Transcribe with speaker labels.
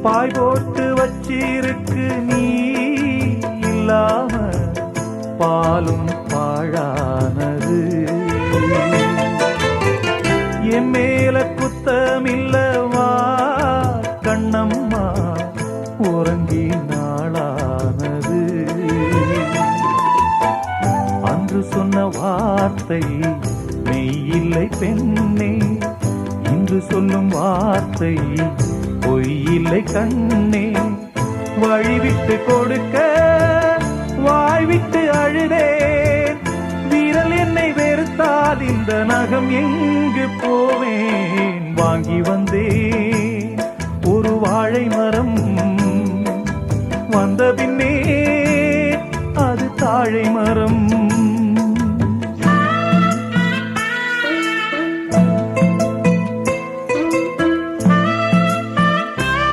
Speaker 1: பாய் போட்டு வச்சிருக்கு நீ இல்லாம பாலும் பாழானது. என் மேல குத்தமில்லவா கண்ணம்மா உறங்கி நாளானது. அன்று சொன்ன வார்த்தை மெய்யில்லை பெண்ணே, இன்று சொல்லும் வார்த்தை பொய்யில்லை கண்ணே. வழிவிட்டு கொடுக்க வாய்விட்டு அழுதேன், வீரல் என்னை வெறுத்தால் இந்த நகம் எங்கு போவேன். வாங்கி வந்தேன் ஒரு வாழை மரம், வந்த பின்னே அது தாழை மரம்.